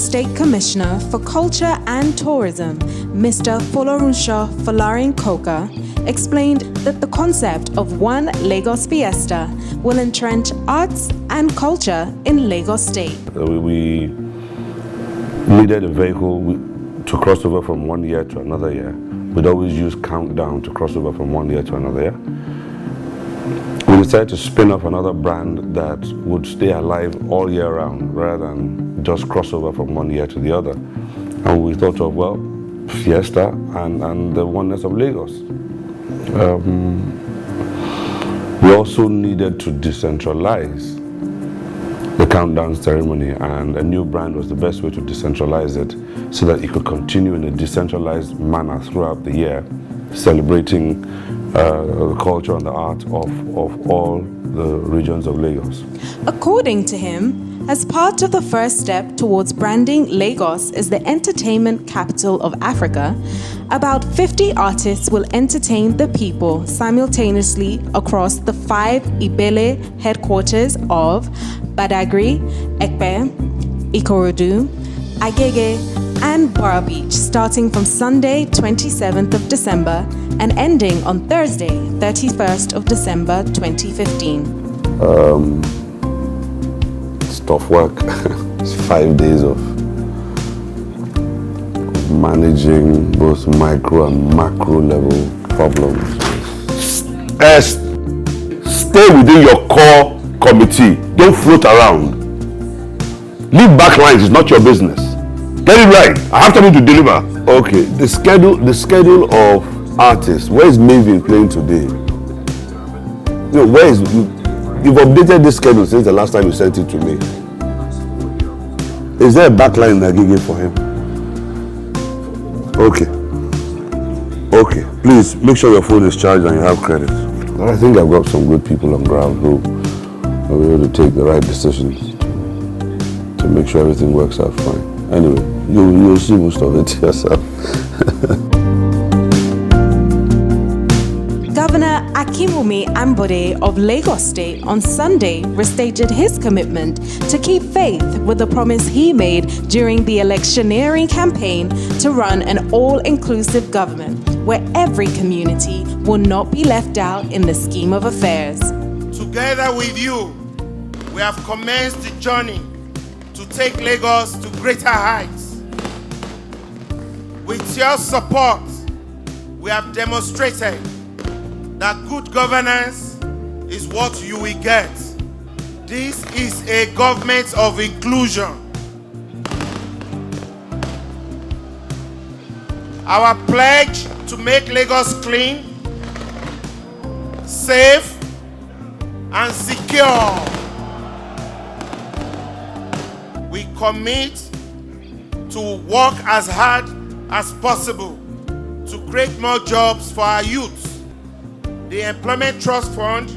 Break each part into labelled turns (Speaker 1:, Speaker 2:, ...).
Speaker 1: State Commissioner for Culture and Tourism, Mr. Folorunsho Coker, explained that the concept of One Lagos Fiesta will entrench arts and culture in Lagos State.
Speaker 2: We needed a vehicle to cross over from one year to another year. We'd always use countdown to cross over from one year to another year. We decided to spin off another brand that would stay alive all year round rather than just cross over from one year to the other. And we thought of, well, Fiesta and the oneness of Lagos. We also needed to decentralize the countdown ceremony, and a new brand was the best way to decentralize it so that it could continue in a decentralized manner throughout the year, celebrating the culture and the art of all the regions of Lagos.
Speaker 1: According to him, as part of the first step towards branding Lagos as the entertainment capital of Africa, about 50 artists will entertain the people simultaneously across the 5 Ibele headquarters of Badagry, Ekpe, Ikorodu, Agege, and Bora Beach, starting from Sunday, 27th of December, and ending on Thursday, 31st of December, 2015.
Speaker 2: It's tough work. It's 5 days of managing both micro and macro level problems. Stay within your core committee. Don't float around. Leave back lines is not your business. Get it right. I have something to deliver. Okay, the schedule of artists. Where is Maven playing today? You've updated this schedule since the last time you sent it to me. Is there a backline that gig for him? Okay. Please make sure your phone is charged and you have credit. I think I've got some good people on ground who are able to take the right decisions to make sure everything works out fine. Anyway, you'll see most of it yourself.
Speaker 1: Governor Akinwumi Ambode of Lagos State on Sunday restated his commitment to keep faith with the promise he made during the electioneering campaign to run an all-inclusive government where every community will not be left out in the scheme of affairs.
Speaker 3: Together with you, we have commenced the journey to take Lagos to greater heights. With your support, we have demonstrated that good governance is what you will get. This is a government of inclusion. Our pledge to make Lagos clean, safe, and secure. We commit to work as hard as possible to create more jobs for our youth. The Employment Trust Fund,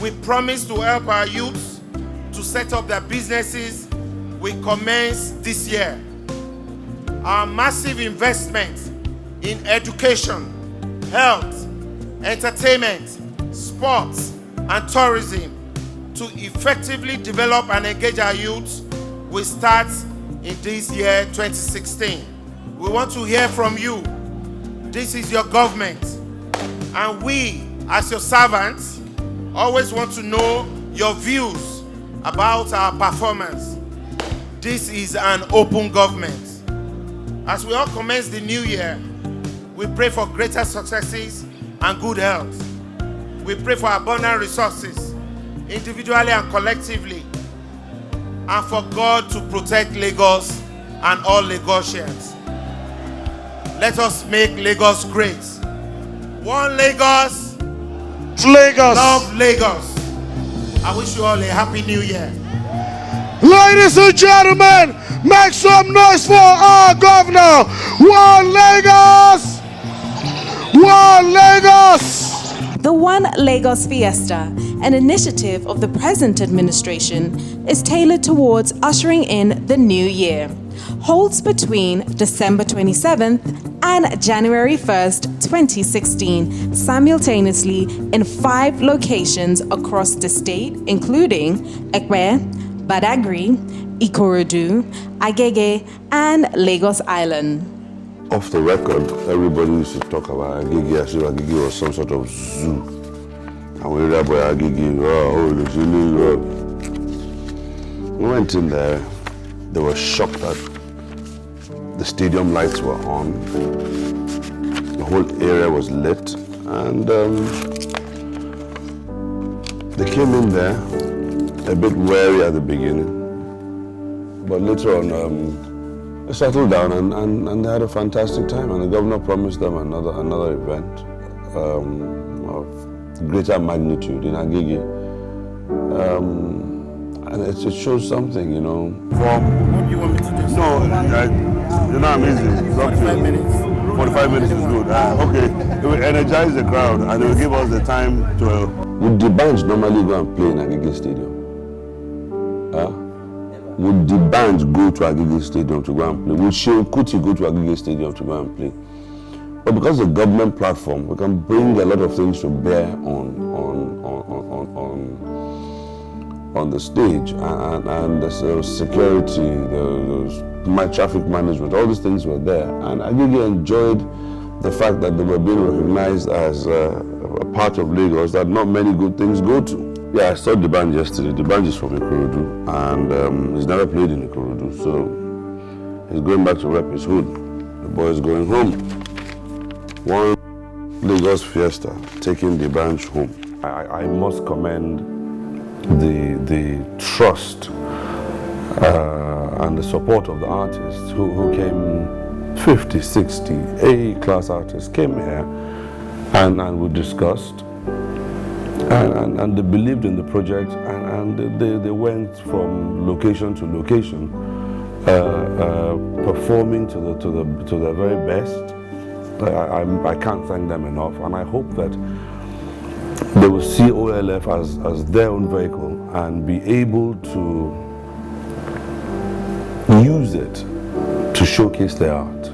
Speaker 3: we promise to help our youths to set up their businesses. We commence this year. Our massive investments in education, health, entertainment, sports, and tourism to effectively develop and engage our youths will start in this year, 2016. We want to hear from you. This is your government, and we, as your servants, always want to know your views about our performance. This is an open government. As we all commence the new year, we pray for greater successes and good health. We pray for abundant resources, individually and collectively, and for God to protect Lagos and all Lagosians. Let us make Lagos great. One Lagos.
Speaker 4: Lagos.
Speaker 3: Love Lagos. I wish you all a happy new year.
Speaker 4: Ladies and gentlemen, make some noise for our governor. One Lagos. One Lagos.
Speaker 1: The One Lagos Fiesta, an initiative of the present administration, is tailored towards ushering in the new year. Holds between December 27th and January 1st, 2016, simultaneously in 5 locations across the state, including Ekpe, Badagry, Ikorodu, Agege, and Lagos Island.
Speaker 2: Off the record, everybody used to talk about Agege as if Agege was some sort of zoo. And we read about Agege, we went in there, they were shocked that the stadium lights were on, the whole area was lit, and they came in there a bit wary at the beginning, but later on they settled down and they had a fantastic time, and the governor promised them another event of greater magnitude in Agege. And it shows something, you know.
Speaker 3: What do you want me to do?
Speaker 2: No, you know, amazing. 45
Speaker 3: minutes.
Speaker 2: 45 minutes is good. Okay, it will energize the crowd and it will give us the time to. Would the bands normally go and play in Agege Stadium? Would the bands go to Agege Stadium to go and play? Would Shehu Kuti go to Agege Stadium to go and play? But because the government platform, we can bring a lot of things to bear on the stage, and the security, my traffic management, all these things were there, and I really enjoyed the fact that they were being recognized as a part of Lagos that not many good things go to. Yeah, I saw the band yesterday. The band is from Ikorodu, and he's never played in Ikorodu, so he's going back to rep his hood. The boy is going home. One Lagos Fiesta, taking the band home. I must commend the trust and the support of the artists who came, 50, 60 A-class artists came here and we discussed and they believed in the project and they went from location to location performing to the very best. I can't thank them enough, and I hope that they will see OLF as their own vehicle and be able to use it to showcase their art.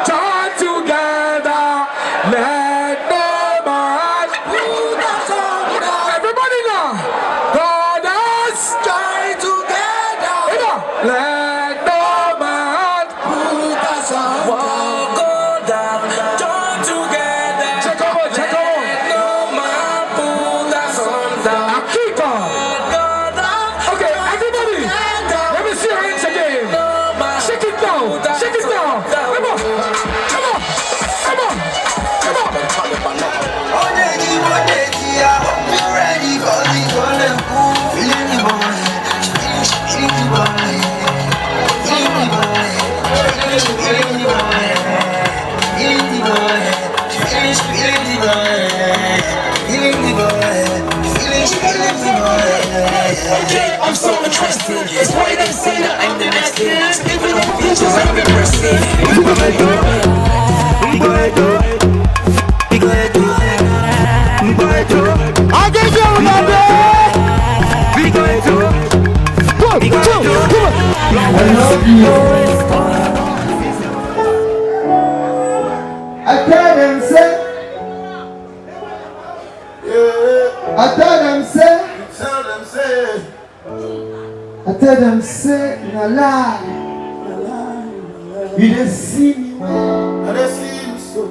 Speaker 5: Join together, let no man put us under. Everybody now, God has join together, let no man put us under.
Speaker 6: Okay, I'm so interested. It's why they say that I'm the next thing. Even on features I'm impressive. We go ahead,
Speaker 4: I'll give you another.
Speaker 6: we go ahead,
Speaker 4: One, two, come on.
Speaker 6: I love you.
Speaker 7: I tell them say, I tell them say, I tell them say, na lie. You just see me well.
Speaker 3: I dey see you so.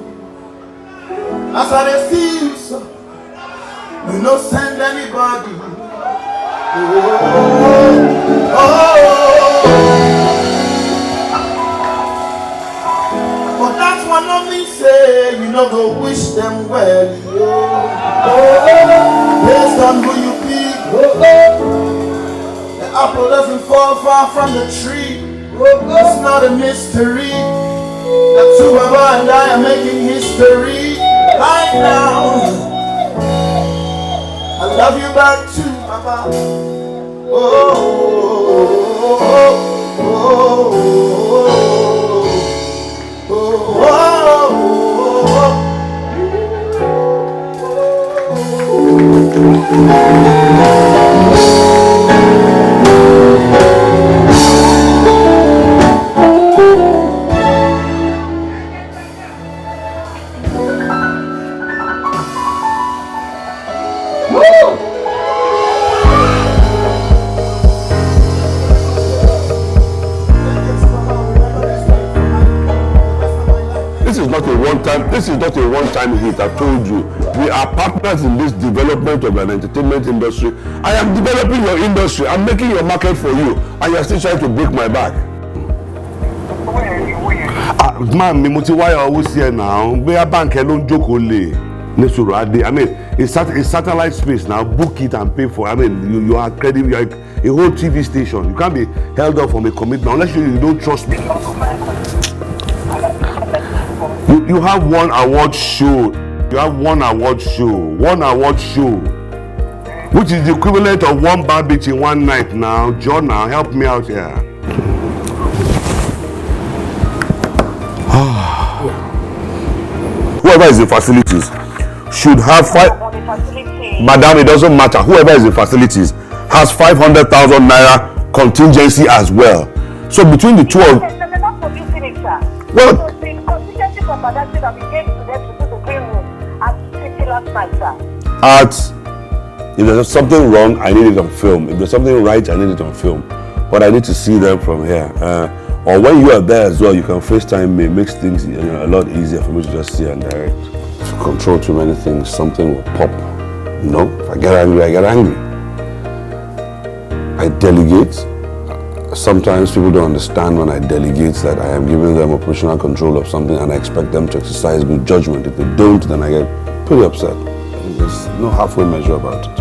Speaker 3: As I dey see you so, we no send anybody. But that's what no me say. You no go wish them well. Based on who you be. The apple doesn't fall far from the tree. It's not a mystery. The two of us and I are making history right now. I love you back too, Papa. Oh, oh, oh, oh,
Speaker 2: one-time. This is not a one-time hit. I've told you. We are partners in this development of an entertainment industry. I am developing your industry. I'm making your market for you, and you're still trying to break my back. Man, me wire always here now. We are bank alone joke only. I mean, it's satellite space now. Book it and pay for. I mean, you are credible. You are a whole TV station. You can't be held up from a commitment unless you don't trust me. You have one award show. You have one award show, which is the equivalent of one bar beach in one night. Now, John, now help me out here. Whoever is in facilities should have Madam, it doesn't matter. Whoever is in facilities has 500,000 naira contingency as well. So between the two of well, if there's something wrong, I need it on film. If there's something right, I need it on film. But I need to see them from here. Or when you are there as well, you can FaceTime me. It makes things a lot easier for me to just see and direct. If you control too many things, something will pop. If I get angry, I get angry. I delegate. Sometimes people don't understand when I delegate that I am giving them operational control of something and I expect them to exercise good judgment. If they don't, then I get pretty upset. There's no halfway measure about it.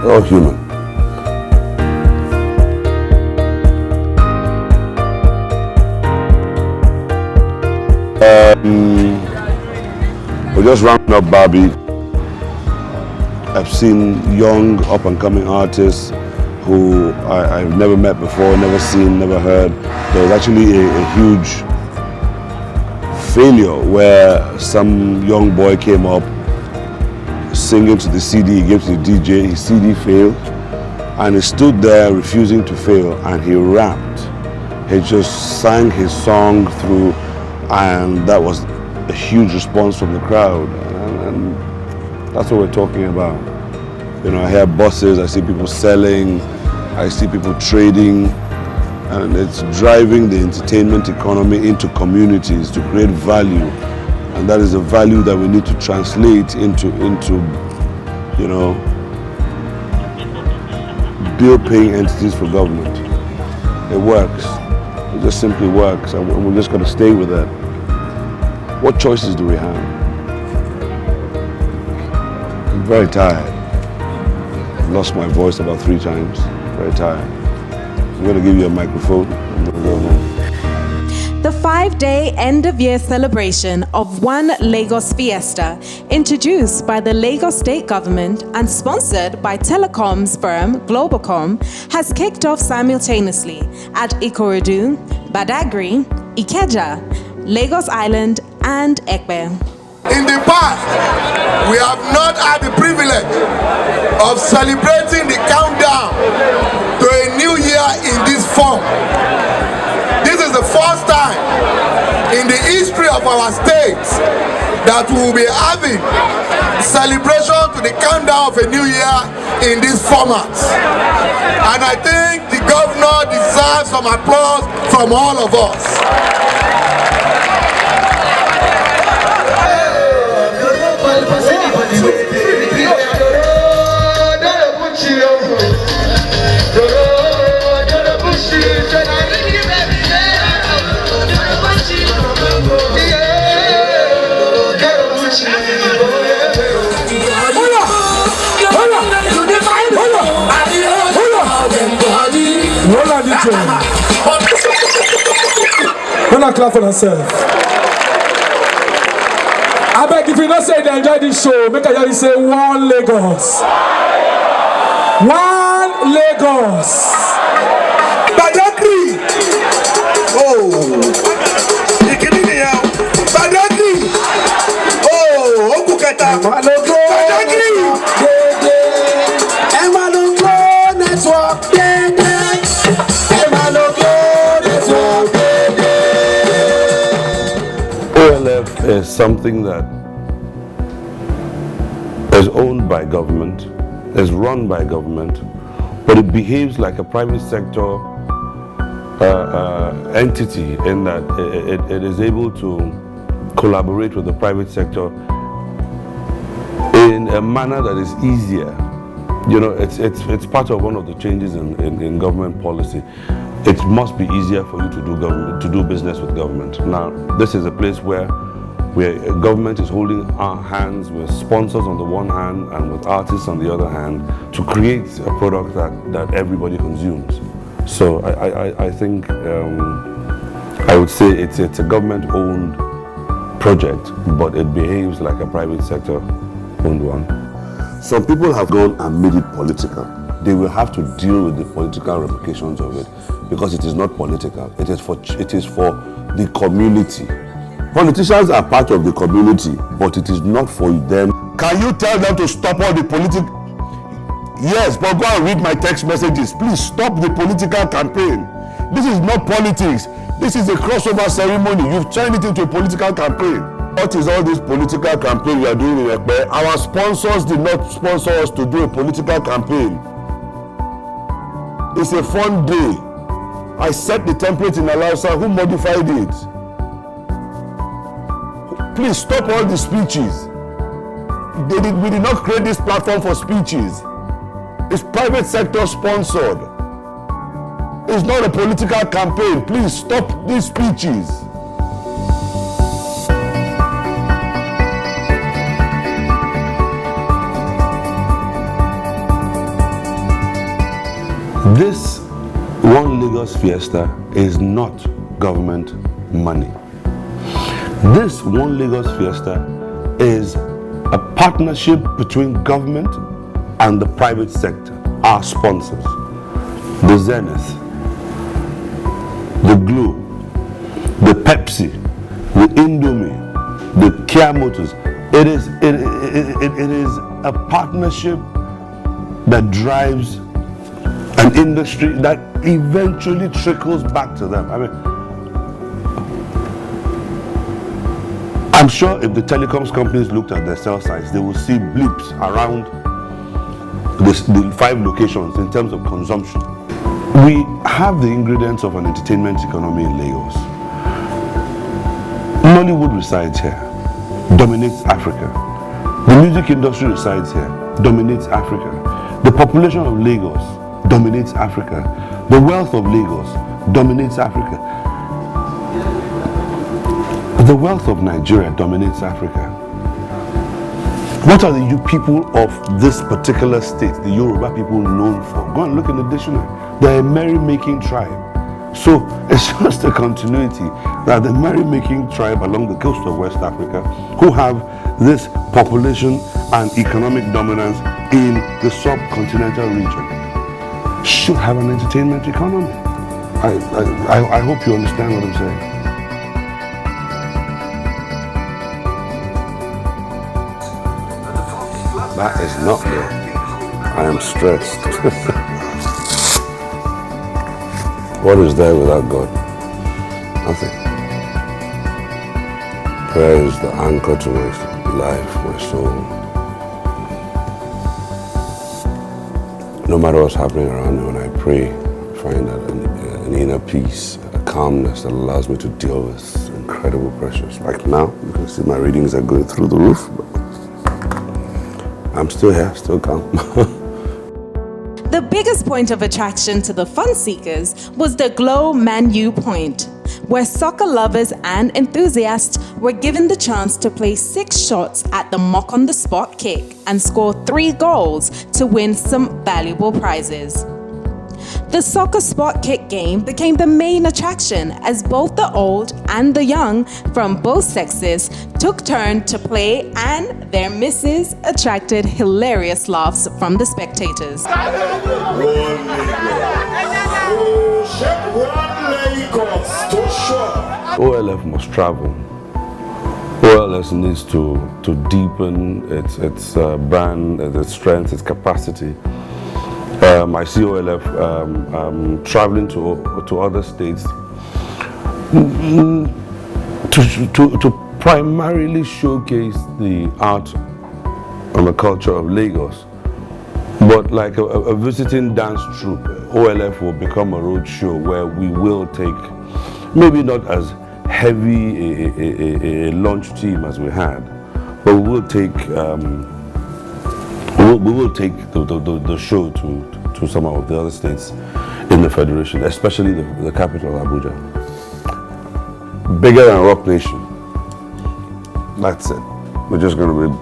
Speaker 2: We're all human. We're just rounding up Barbie. I've seen young up-and-coming artists who I've never met before, never seen, never heard. There was actually a huge failure where some young boy came up singing to the CD, he gave to the DJ, his CD failed, and he stood there refusing to fail, and he rapped. He just sang his song through, and that was a huge response from the crowd, and that's what we're talking about. I hear buses, I see people selling, I see people trading, and it's driving the entertainment economy into communities to create value, and that is a value that we need to translate into bill-paying entities for government. It works. It just simply works, and we're just going to stay with that. What choices do we have? I'm very tired. I've lost my voice about 3 times. Very tired. I'm going to give you a microphone. I'm going to go home.
Speaker 1: The 5-day end-of-year celebration of One Lagos Fiesta, introduced by the Lagos State Government and sponsored by telecoms firm Globalcom, has kicked off simultaneously at Ikorodu, Badagry, Ikeja, Lagos Island, and Ekpe.
Speaker 5: In the past, we have not had the privilege of celebrating the countdown to a new year in this form. This is the first time in the history of our state that we will be having celebration to the countdown of a new year in this format. And I think the governor deserves some applause from all of us.
Speaker 8: When I clap for myself, I beg if you not say they enjoy this show, make I just say One Lagos. One Lagos.
Speaker 5: Badagry. Oh. Badagry. Oh, Okuketa. Badagry. Emalongo network.
Speaker 2: OLF is something that is owned by government, is run by government, but it behaves like a private sector entity in that it is able to collaborate with the private sector in a manner that is easier. You know, it's part of one of the changes in government policy. It must be easier for you to do business with government. Now, this is a place where government is holding our hands with sponsors on the one hand and with artists on the other hand to create a product that everybody consumes. So I think I would say it's a government-owned project, but it behaves like a private sector-owned one.
Speaker 9: Some people have gone and made it political. They will have to deal with the political ramifications of it because it is not political. It is for the community. Politicians are part of the community, but it is not for them. Can you tell them to stop all the political? Yes, but go and read my text messages. Please stop the political campaign. This is not politics. This is a crossover ceremony. You've turned it into a political campaign. What is all this political campaign we are doing in Ekpe? Our sponsors did not sponsor us to do a political campaign. It's a fun day. I set the template in Alausa. Who modified it? Please stop all the speeches. We did not create this platform for speeches. It's private sector sponsored. It's not a political campaign. Please stop these speeches.
Speaker 2: This One Lagos Fiesta is not government money. This One Lagos Fiesta is a partnership between government and the private sector, our sponsors, the Zenith, the Glo, the Pepsi, the Indomie, the Kia Motors. It is a partnership that drives an industry that eventually trickles back to them. I mean, I'm sure if the telecoms companies looked at their cell sites, they will see blips around the 5 locations in terms of consumption. We have the ingredients of an entertainment economy in Lagos. Nollywood resides here, dominates Africa. The music industry resides here, dominates Africa. The population of Lagos dominates Africa. The wealth of Lagos dominates Africa. The wealth of Nigeria dominates Africa. What are the people of this particular state, the Yoruba people, known for? Go and look in the dictionary. They're a merry-making tribe. So it's just a continuity that the merry-making tribe along the coast of West Africa, who have this population and economic dominance in the subcontinental region, should have an entertainment economy. I hope you understand what I'm saying.
Speaker 9: That is not there. I am stressed. What is there without God? Nothing. Prayer is the anchor to my life, my soul. No matter what's happening around me, when I pray, I find that an inner peace, a calmness that allows me to deal with incredible pressures. Like now, you can see my readings are going through the roof. I'm still here, still calm.
Speaker 1: The biggest point of attraction to the fun seekers was the Glow Manu Point, where soccer lovers and enthusiasts were given the chance to play 6 shots at the mock on the spot kick and score 3 goals to win some valuable prizes. The soccer spot kick game became the main attraction as both the old and the young from both sexes took turn to play, and their misses attracted hilarious laughs from the spectators.
Speaker 2: OLF must travel. OLF needs to deepen its brand, its strength, its capacity. I see OLF traveling to other states to primarily showcase the art and the culture of Lagos, but like a visiting dance troupe OLF will become a road show where we will take, maybe not as heavy a launch team as we had, but we will take the show to some of the other states in the Federation, especially the capital, Abuja. Bigger than Rock Nation. That's it. We're just going to be...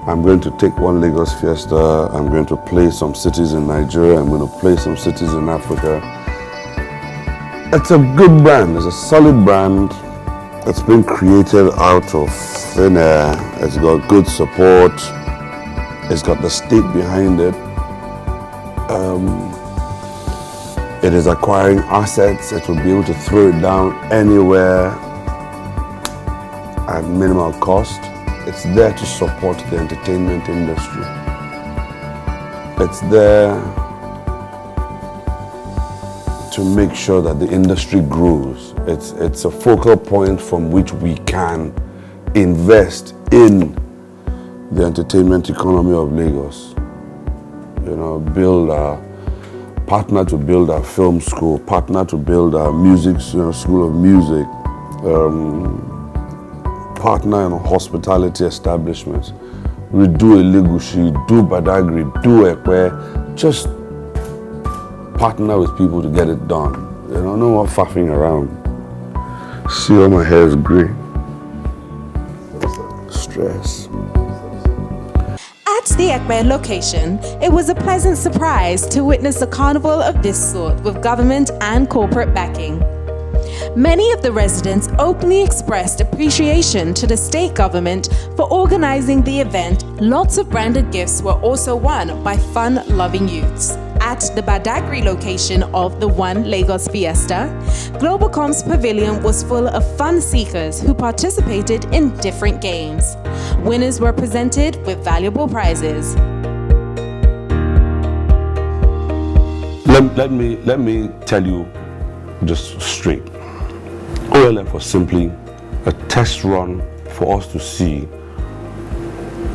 Speaker 2: I'm going to take One Lagos Fiesta. I'm going to play some cities in Nigeria. I'm going to play some cities in Africa. It's a good brand. It's a solid brand. It's been created out of thin air. It's got good support. It's got the state behind it. It is acquiring assets. It will be able to throw it down anywhere at minimal cost. It's there to support the entertainment industry. It's there to make sure that the industry grows. It's a focal point from which we can invest in the entertainment economy of Lagos. You know, partner to build our film school, partner to build our music, school of music, partner in hospitality establishments. We do Elegushi, do Badagry, do Ekwe, just partner with people to get it done. You know, no more faffing around. See, all my hair is grey. Stress.
Speaker 1: At the Ekpe location, it was a pleasant surprise to witness a carnival of this sort with government and corporate backing. Many of the residents openly expressed appreciation to the state government for organizing the event. Lots of branded gifts were also won by fun-loving youths. At the Badagry location of the One Lagos Fiesta, Globalcom's pavilion was full of fun seekers who participated in different games. Winners were presented with valuable prizes.
Speaker 2: Let me tell you just straight. OLF was simply a test run for us to see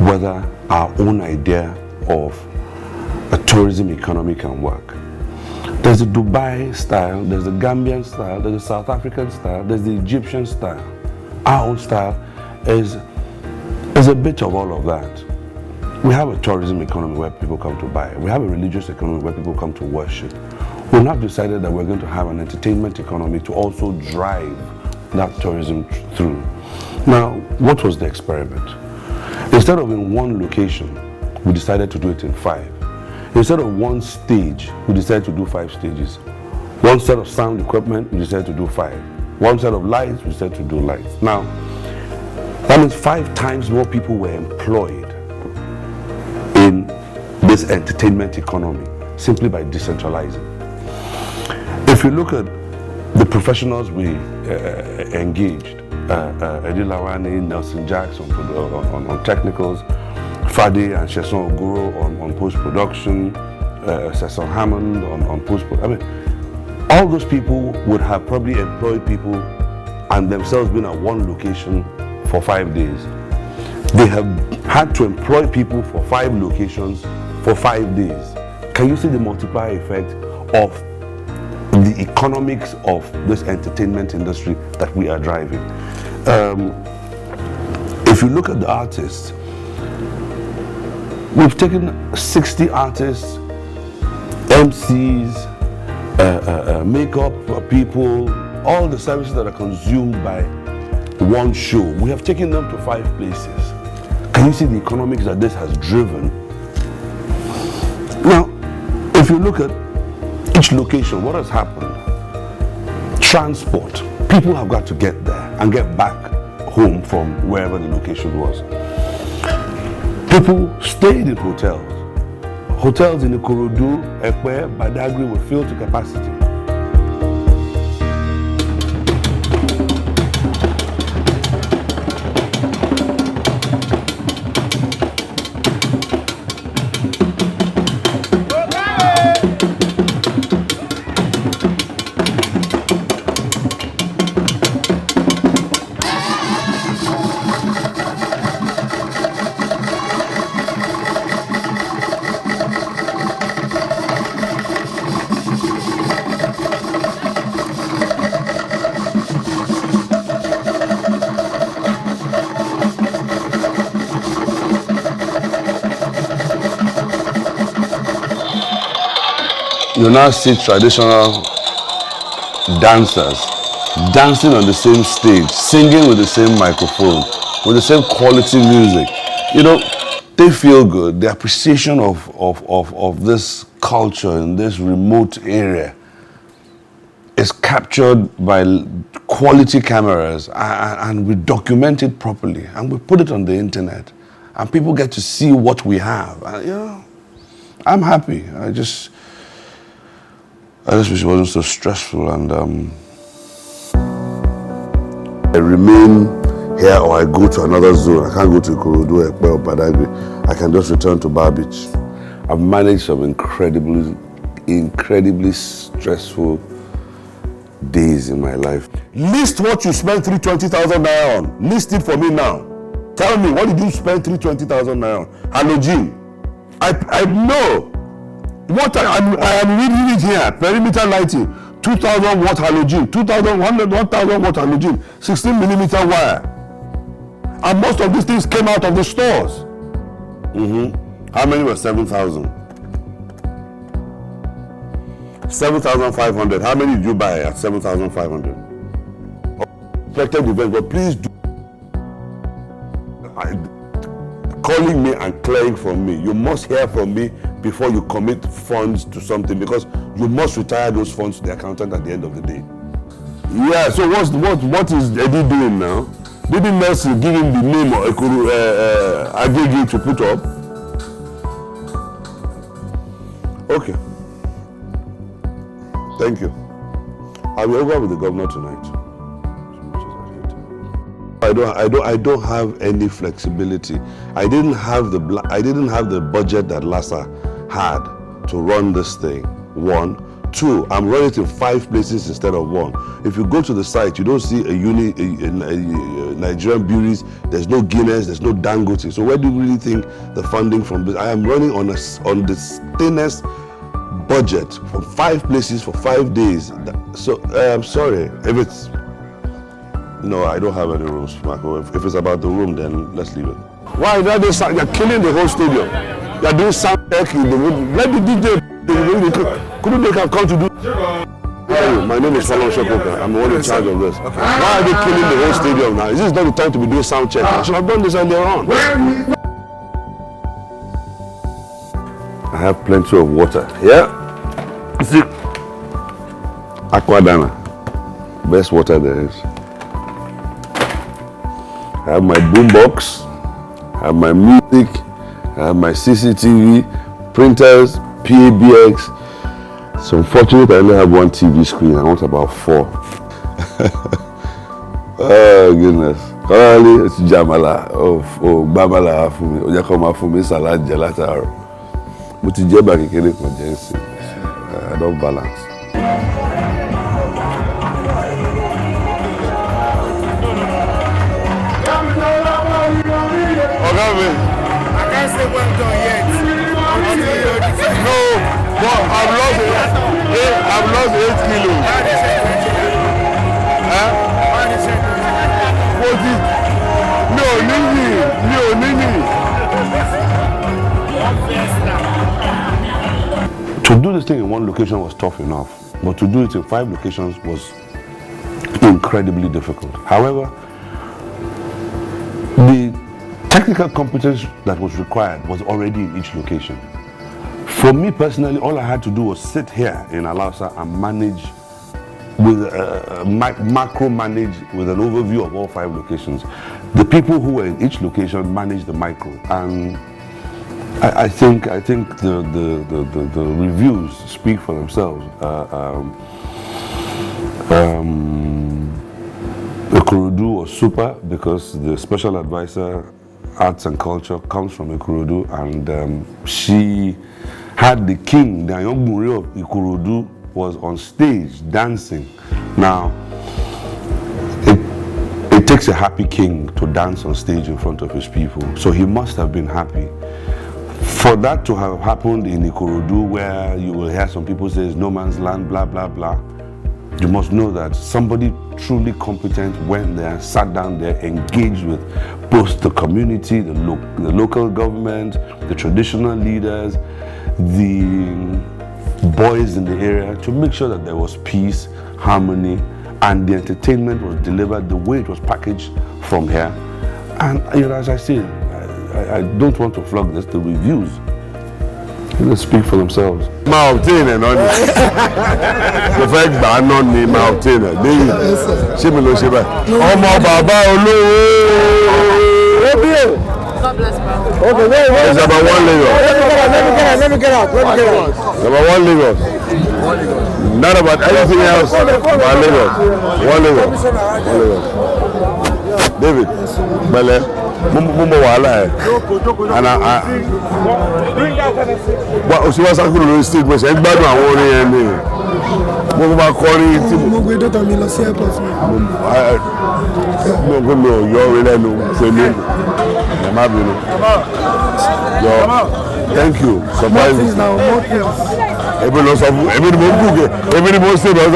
Speaker 2: whether our own idea of a tourism economy can work. There's the Dubai style, there's the Gambian style, there's the South African style, there's the Egyptian style. Our own style is a bit of all of that. We have a tourism economy where people come to buy. We have a religious economy where people come to worship. We've now decided that we're going to have an entertainment economy to also drive that tourism through. Now, what was the experiment? Instead of in one location, we decided to do it in 5. Instead of one stage, we decided to do 5 stages. One set of sound equipment, we decided to do 5. One set of lights, we decided to do lights. Now, that means 5 times more people were employed in this entertainment economy simply by decentralizing. If you look at the professionals we engaged, Eddie Lawani, Nelson Jackson on technicals, Fadi and Sheson Oguro on post-production, Cecil Hammond on post-production. I mean, all those people would have probably employed people and themselves been at one location for 5 days. They have had to employ people for 5 locations for 5 days. Can you see the multiplier effect of the economics of this entertainment industry that we are driving? If you look at the artists, we've taken 60 artists, MCs, makeup people, all the services that are consumed by one show. We have taken them to 5 places. Can you see the economics that this has driven? Now, if you look at each location, what has happened? Transport. People have got to get there and get back home from wherever the location was. People stayed in hotels. Hotels in Ikorodu, Ekpe, Badagry were filled to capacity.
Speaker 9: you now see traditional dancers dancing on the same stage, singing with the same microphone, with the same quality music. You know, they feel good. The appreciation of this culture in this remote area is captured by quality cameras, and we document it properly and we put it on the internet and people get to see what we have. And, you know, I'm happy. I just wish it wasn't so stressful, and I remain here or I go to another zone. I can't go to Ikorodu, Epe, or Badagry. I can just return to Bar Beach. I've managed some incredibly stressful days in my life.
Speaker 10: List what you spent 320,000 naira on. List it for me now. Tell me, what did you spend 320,000 naira on? Halogen. I know. What I am reading it here. Perimeter lighting. 2,000 watt halogen. 1,000 watt halogen. 16 millimeter wire. And most of these things came out of the stores.
Speaker 9: How many were 7,000? 7,500. How many did you buy at 7,500?
Speaker 10: Expected event, but please do. Calling me and clearing from me. You must hear from me before you commit funds to something, because you must retire those funds to the accountant at the end of the day.
Speaker 9: Yeah, so what is Eddie doing now? Didn't Mercy give him the name of Agegi to put up? Okay. Thank you. I'll be over with the governor tonight. I don't have any flexibility. I didn't have the budget that Lassa had to run this thing. 1. 2, I'm running it in 5 places instead of 1. If you go to the site, you don't see a Nigerian breweries. There's no Guinness, there's no Dangote. So where do you really think the funding from this? I am running on the thinnest budget from 5 places for 5 days. So I'm sorry if it's. No, I don't have any rooms, Marco. If it's about the room, then let's leave it.
Speaker 10: Why are they sound? You're killing the whole stadium. You're doing sound check in the room. Let the DJ. Couldn't they have come to do?
Speaker 9: Hey, my name is Folorunsho Coker. I'm the one in charge of this.
Speaker 10: Okay. Why are they killing the whole stadium now? Is this not the time to be doing sound check? I should have done this earlier on.
Speaker 9: I have plenty of water. Yeah. See, Aquadana, best water there is. I have my boombox, I have my music, I have my CCTV, printers, PABX. It's unfortunate I only have 1 TV screen. I want about 4. Oh goodness. Currently it's Jamala. Oh Babala for me. Ojakoma for me salad gelato. But it's just back again for Jensi. I don't balance.
Speaker 3: I can't say well done yet.
Speaker 10: No, but I've lost 8 kilos. Huh? What is? Nini.
Speaker 9: To do this thing in 1 location was tough enough, but to do it in 5 locations was incredibly difficult. However, the technical competence that was required was already in each location. For me personally, all I had to do was sit here in Alausa and manage with macro manage with an overview of all 5 locations. The people who were in each location managed the micro, and I think the reviews speak for themselves. Ikorodu was super because the special advisor arts and culture comes from Ikorodu, and she had the king, the young Muri of Ikorodu, was on stage dancing. Now, it takes a happy king to dance on stage in front of his people, so he must have been happy. For that to have happened in Ikorodu, where you will hear some people say it's no man's land, blah, blah, blah, you must know that somebody truly competent went there, sat down there, engaged with both the community, the local government, the traditional leaders, the
Speaker 2: boys in the area to make sure that there was peace, harmony, and the entertainment was delivered the way it was packaged from here. And as I say, I don't want to flog this. The reviews, they speak for themselves.
Speaker 10: My obtainer, no. The fact that I not name my obtainer. She me no she ba. Oh my baba God bless, bro. Okay, wait. It's about One Lagos.
Speaker 4: Let me get out.
Speaker 10: It's about One Lagos. Not about anything else. About Lagos. One Lagos. David, Bele, Mumbo Wala. And what she was talking to the street, but she ain't bad one worry and Mumbo calling it.
Speaker 7: Mugwe daughter mi lọ sí airport mi.
Speaker 10: No, you're really no. Thank you. Surprise. Everybody say my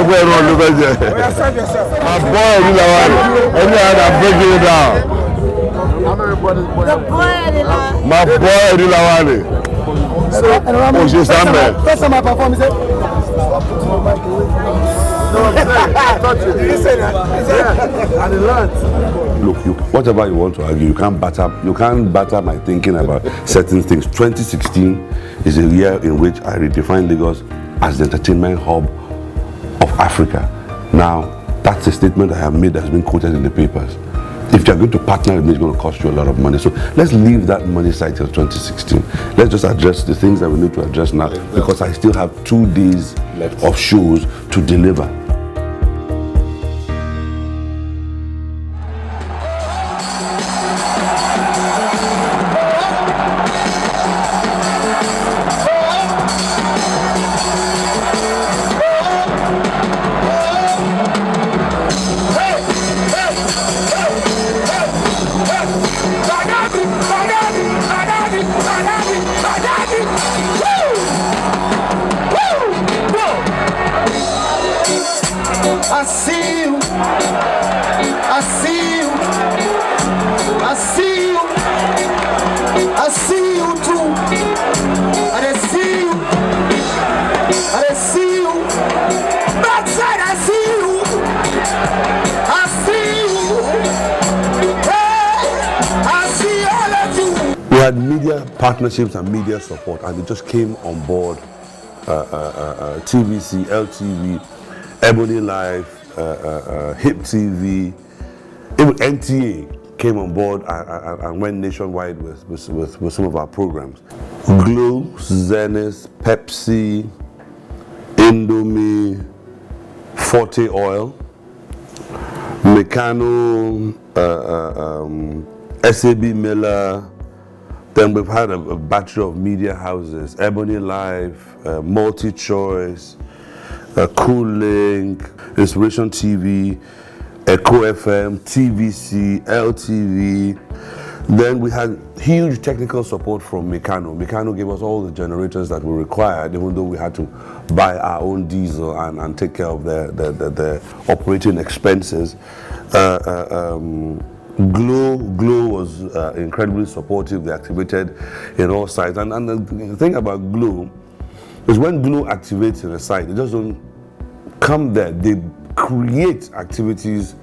Speaker 10: boy, I'm breaking it down. My boy, oh, she's Samuel.
Speaker 7: First time I perform, he said,
Speaker 2: Look, whatever you want to argue, you can't batter my thinking about certain things. 2016 is a year in which I redefined Lagos as the entertainment hub of Africa. Now, that's a statement I have made that has been quoted in the papers. If you're going to partner with me, it's going to cost you a lot of money. So let's leave that money side till 2016. Let's just address the things that we need to address now, because I still have 2 days of shows to deliver.
Speaker 7: I see you. I see you. I see you. I see you too. And I see you. And I see you. Backside, I see you. I see you. Hey, I see all of you.
Speaker 2: We had media partnerships and media support, and they just came on board. TVC, LTV, Ebony Life, Hip TV, even NTA came on board and went nationwide with some of our programs. Glow, Zenith, Pepsi, Indomie, Forte Oil, Meccano, SAB Miller. Then we've had a battery of media houses: Ebony Life, Multi-Choice, Cool Link, Inspiration TV, Echo FM, TVC, LTV. Then we had huge technical support from Meccano. Meccano gave us all the generators that we required, even though we had to buy our own diesel and take care of the operating expenses. Glow was incredibly supportive. They activated in all sites. And the thing about Glow is when Glow activates in a site, they just don't come there. They create activities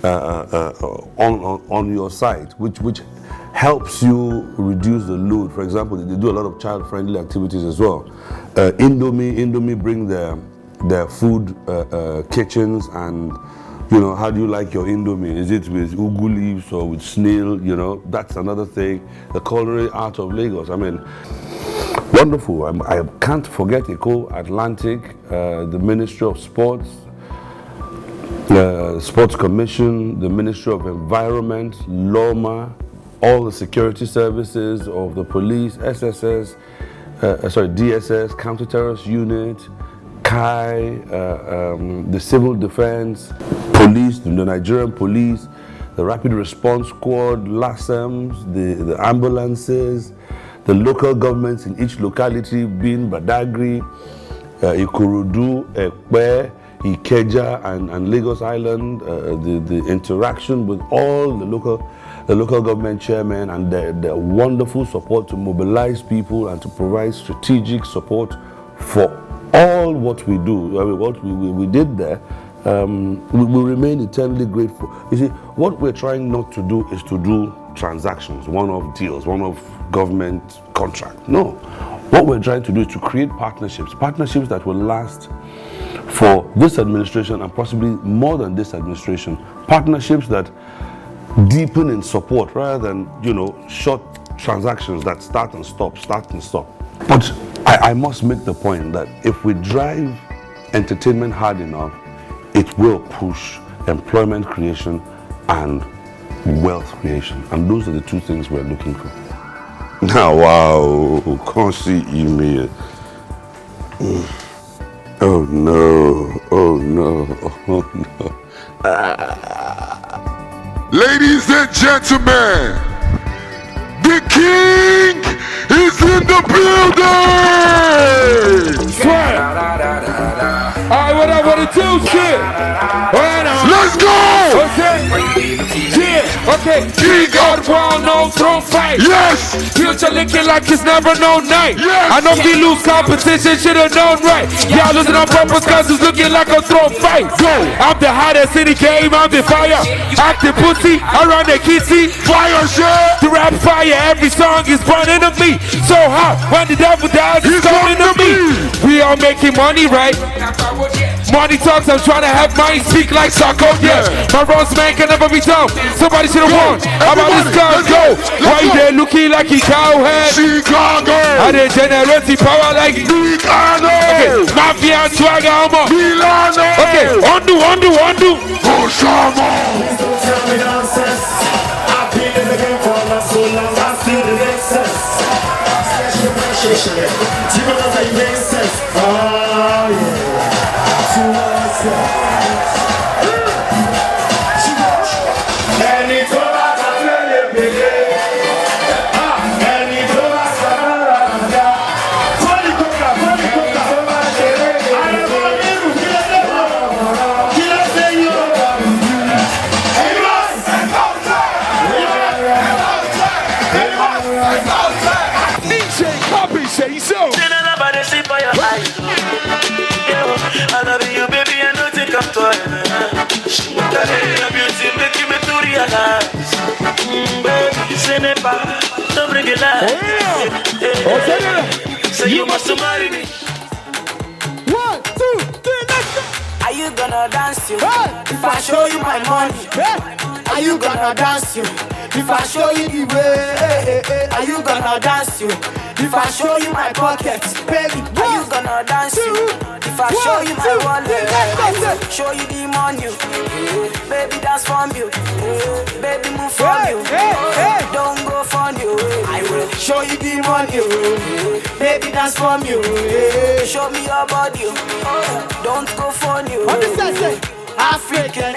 Speaker 2: on your site, which helps you reduce the load. For example, they do a lot of child-friendly activities as well. Indomie bring their food kitchens, and how do you like your Indomie? Is it with ugu leaves or with snail? That's another thing. The culinary art of Lagos. I mean, wonderful. I can't forget Eco Atlantic, the Ministry of Sports, the Sports Commission, the Ministry of Environment, LOMA, all the security services of the police, DSS, Counter-Terrorist Unit, CAI, the Civil Defense, Police, the Nigerian Police, the Rapid Response Squad, LASEMs, the ambulances, the local governments in each locality, being Badagry, Ikorodu, Ekpe, Ikeja, and Lagos Island, the interaction with all the local government chairmen and their wonderful support to mobilize people and to provide strategic support for all what we do, I mean, what we did there, we will remain eternally grateful. You see, what we're trying not to do is to do transactions, one-off deals, one-off government contract. No. What we're trying to do is to create partnerships that will last for this administration and possibly more than this administration. Partnerships that deepen in support rather than, short transactions that start and stop. But I must make the point that if we drive entertainment hard enough, it will push employment creation and wealth creation. And those are the two things we're looking for.
Speaker 10: Now, wow, can't see email. Oh no, oh no, oh no.
Speaker 11: Ladies and gentlemen, the king is in the building!
Speaker 8: Swear! Alright, what I wanna do, shit!
Speaker 11: Let's go!
Speaker 8: Okay! Yeah, okay! King of the world, no throne fight!
Speaker 11: Yes!
Speaker 8: Future looking like it's never no night!
Speaker 11: Yes!
Speaker 8: I know we lose competition, should've known right! Y'all losing on purpose cause it's looking like a throne fight! Go! I'm the hottest in the game, I'm the fire! Acting pussy, around the kitty!
Speaker 11: Fire shit!
Speaker 8: The rap fire, every song is burning to me! So hot, when the devil dies, he's coming to me! We all making money, right? Money talks, I'm trying to have mine speak like Socko, yeah. My roast man can never be done. Somebody should have won. How about this guy go? Why you there looking like he cowhead?
Speaker 11: Chicago!
Speaker 8: Are they generating power like
Speaker 11: Milano!
Speaker 8: Okay, Mafia and Swagger, Homo.
Speaker 11: Milano!
Speaker 8: Okay, undo.
Speaker 11: Oshamo!
Speaker 7: Please don't tell me nonsense. I've been in the game for so long, I see the excess. Special appreciation. Even as I make sense. Oh yeah. To myself.
Speaker 6: Don't bring it live. So you must marry me.
Speaker 7: 1, 2, 3, let's go.
Speaker 6: Are you gonna dance you? If I show you my money,
Speaker 7: Are you gonna dance you? If I show you the way,
Speaker 6: are you gonna dance you?
Speaker 7: if I show you my pockets, baby,
Speaker 6: Are you gonna dance you? If I show you my wallet, I will show you the money. Baby, dance from you. Baby, move from you. Don't go from you. I will
Speaker 7: show you the money, baby, dance from you.
Speaker 6: show me your body. Don't go from you.
Speaker 7: What does that say? African,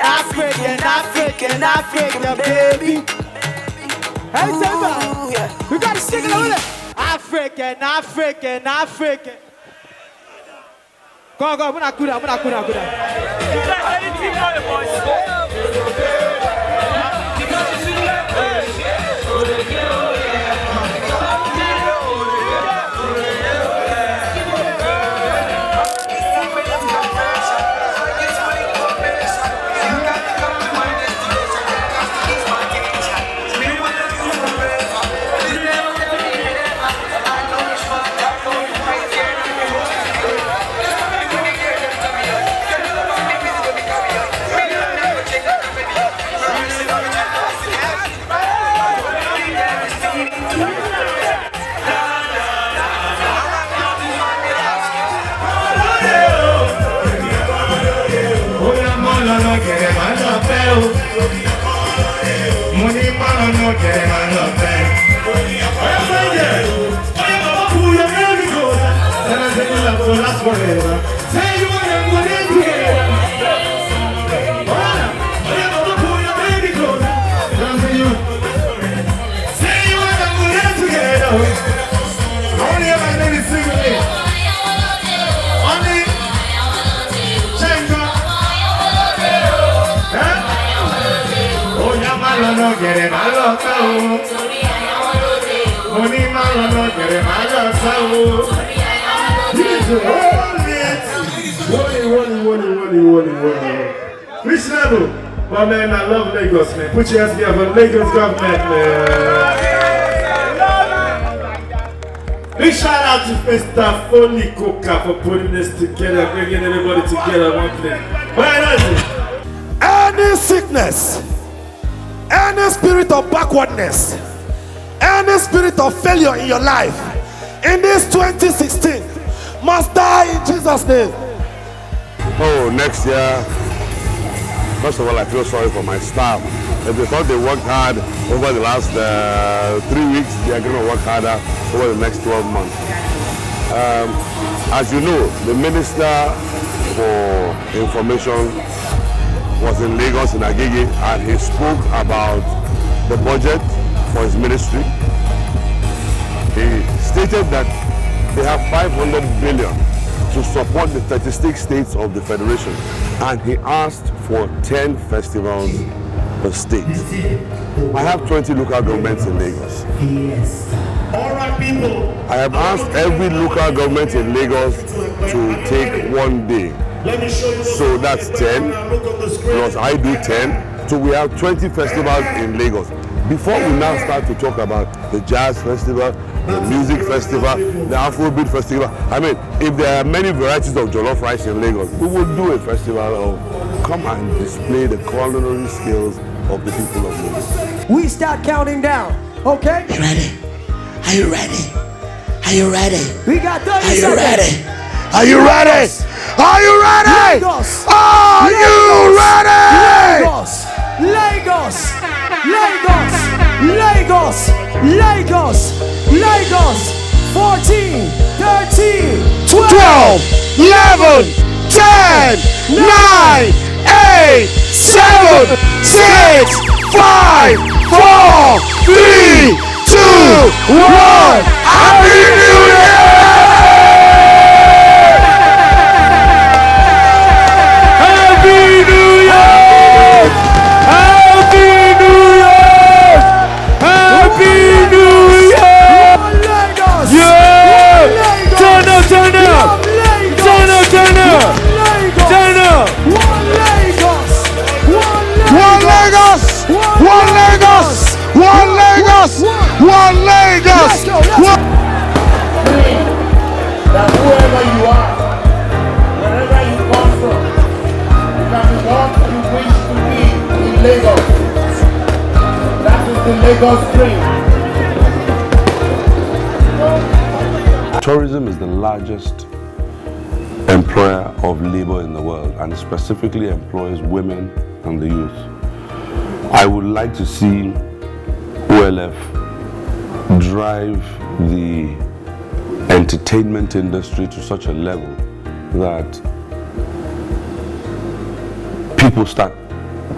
Speaker 7: baby. Hey,
Speaker 6: Ooh, yeah.
Speaker 7: we gotta sing it over there. African. Go on, we're not good.
Speaker 12: Which level? My man, I love Lagos, man. Put your hands together for Lagos government, man. Big shout out to Mr. Folorunsho Coker for putting this together, bringing everybody together one place. Any sickness, any spirit of backwardness, any spirit of failure in your life, in this 2016, must die in Jesus' name.
Speaker 9: Oh, next year, first of all, I feel sorry for my staff. If they thought they worked hard over the last 3 weeks, they are going to work harder over the next 12 months. As you know, the Minister for Information was in Lagos in Agege, and he spoke about the budget for his ministry. He stated that they have 500 billion to support the 36 states of the Federation, and he asked for 10 festivals per state. I have 20 local governments in Lagos. I have asked every local government in Lagos to take one day. So that's 10, plus I do 10. So we have 20 festivals in Lagos. Before we now start to talk about the Jazz Festival, the Music Festival, the Afrobeat Festival. I mean, if there are many varieties of jollof rice in Lagos, we will do a festival of come and display the culinary skills of the people of Lagos.
Speaker 7: We start counting down, okay?
Speaker 13: You ready? Are you ready? Are you ready?
Speaker 7: We got 30
Speaker 13: seconds.
Speaker 7: Are you ready?
Speaker 13: Are you ready? Are you ready?
Speaker 7: Lagos.
Speaker 13: Are you ready?
Speaker 7: Lagos. Lagos. Lagos. Lagos. Lagos. Lagos. 14, 13, 12,
Speaker 13: 11, 10, 9, 8, 7, 6, 5, 4, 3, 2, 1. Happy New Year! Happy New Year! Happy New Year! Happy New Year! Yeah! Turn up, turn up! Turn up, turn up! Turn up! One Lagos! One Lagos! One Lagos! One Lagos!
Speaker 3: That whoever you are, wherever you come from, you can be what you wish to be in Lagos. That is the Lagos dream.
Speaker 2: Tourism is the largest employer of labor in the world, and it specifically employs women and the youth. I would like to see OLF drive the entertainment industry to such a level that people start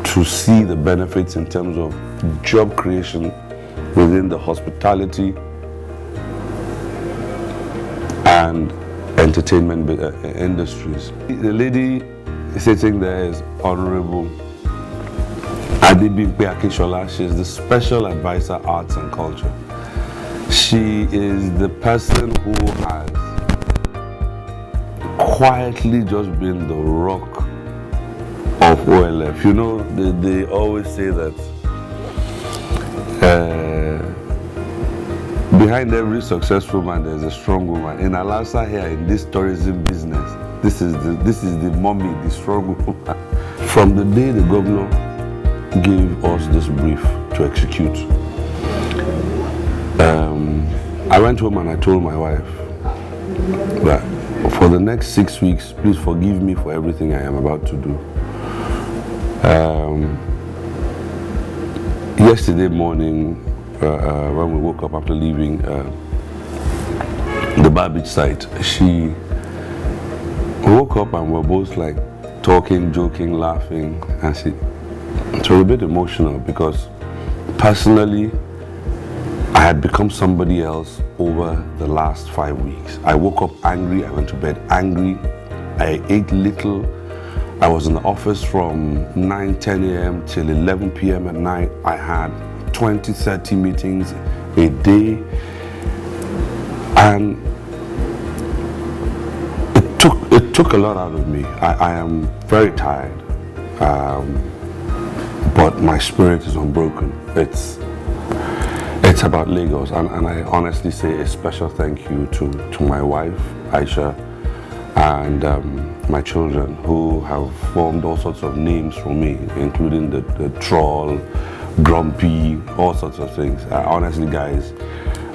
Speaker 2: to see the benefits in terms of job creation within the hospitality and entertainment industries. The lady sitting there is Honorable Adibimpe Akishola. She is the Special Advisor, Arts and Culture. She is the person who has quietly just been the rock of OLF. You know, they always say that behind every successful man there's a strong woman. In Alasa here, in this tourism business, this is the mommy, the strong woman. From the day the governor gave us this brief to execute, I went home and I told my wife that for the next 6 weeks, please forgive me for everything I am about to do. Yesterday morning, when we woke up after leaving the Bar Beach site, she woke up and we're both like talking, joking, laughing, and it was a bit emotional because personally, I had become somebody else over the last 5 weeks. I woke up angry, I went to bed angry, I ate little. I was in the office from 9, 10 a.m. till 11 p.m. at night. I had 20, 30 meetings a day. And it took a lot out of me. I am very tired, but my spirit is unbroken. It's about Lagos, and I honestly say a special thank you to my wife, Aisha, and my children, who have formed all sorts of names for me, including the troll, grumpy, all sorts of things. Honestly, guys,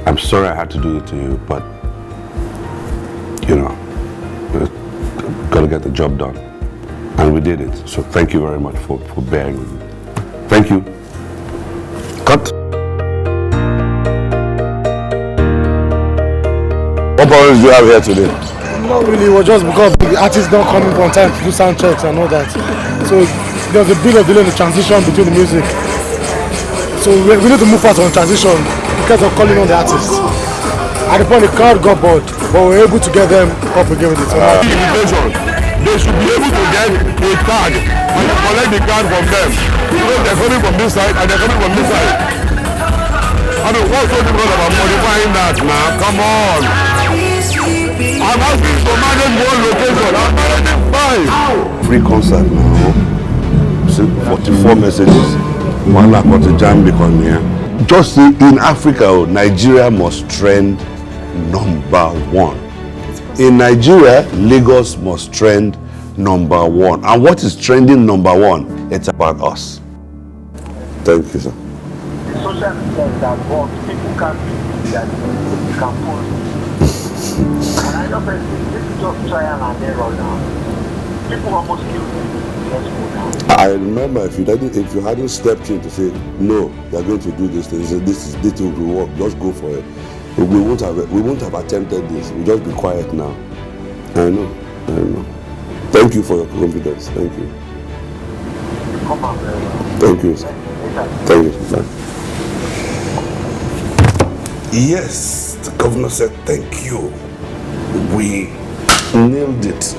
Speaker 2: I'm sorry I had to do it to you, but you know, gotta get the job done, and we did it. So thank you very much for bearing with me. Thank you. Cut.
Speaker 10: What problems do you have here today?
Speaker 12: Not really, it was just because the artists don't come in on time to do sound checks and all that. So there was a bit of delay in the transition between the music. So we need to move fast on transition because of calling on the artists. At the point the crowd got bored, but we were able to get them up again with it.
Speaker 10: They should be able to get a card and collect the card from them. Because they're coming from this side and they're coming from this side. I mean, what's so difficult about modifying that now? Come on. I'm asking to manage one location. I'm managing 5.
Speaker 9: Free concert now. See, 44 messages. One like what a jam become here. Just see, in Africa, Nigeria must trend #1. In Nigeria, Lagos must trend #1. And what is trending #1? It's about us. Thank you, sir.
Speaker 14: The social media is that what people can do that you can post. And I just think this is just trial and error now. People almost killed me.
Speaker 9: I remember if you hadn't stepped in to say, no, you're going to do this thing, this will work, just go for it. We won't have attempted this. We'll just be quiet now. I know. Thank you for your confidence. Thank you. Thank you, sir. Thank you, sir. Yes, the governor said thank you. We nailed it.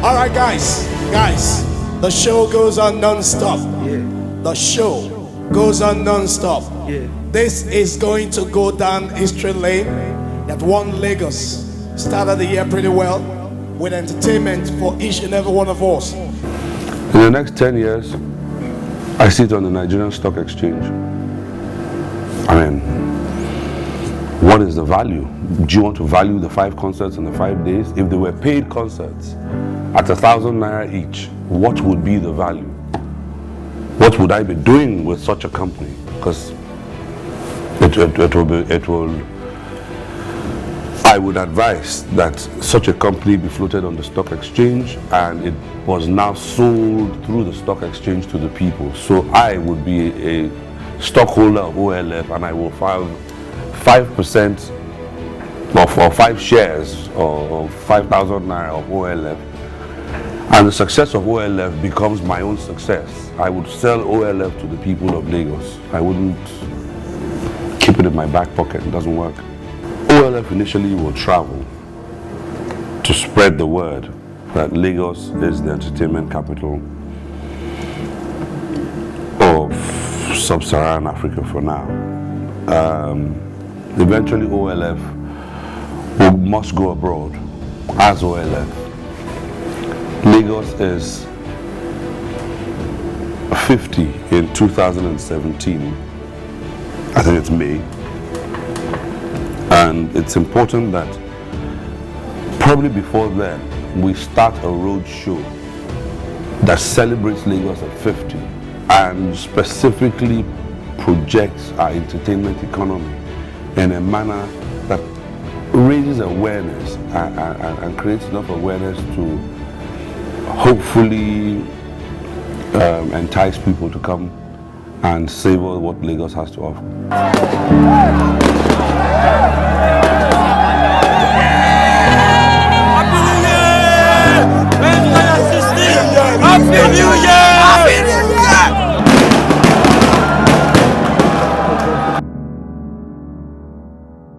Speaker 12: All right, guys, the show goes on non-stop. The show goes on non-stop. This is going to go down history lane. That One Lagos started the year pretty well with entertainment for each and every one of us.
Speaker 2: In the next 10 years, I sit on the Nigerian Stock Exchange. I mean, what is the value? Do you want to value the 5 concerts in the 5 days? If they were paid concerts at 1,000 naira each, what would be the value? What would I be doing with such a company? Because I would advise that such a company be floated on the stock exchange and it was now sold through the stock exchange to the people. So I would be a stockholder of OLF and I will file 5% or 5 shares or 5,000 naira of OLF. And the success of OLF becomes my own success. I would sell OLF to the people of Lagos. I wouldn't keep it in my back pocket. It doesn't work. OLF initially will travel to spread the word that Lagos is the entertainment capital of sub-Saharan Africa for now. Eventually OLF must go abroad as OLF. Lagos is 50 in 2017. I think it's May. And it's important that probably before then we start a road show that celebrates Lagos at 50 and specifically projects our entertainment economy in a manner that raises awareness and creates enough awareness to hopefully entice people to come and savor what Lagos has to offer.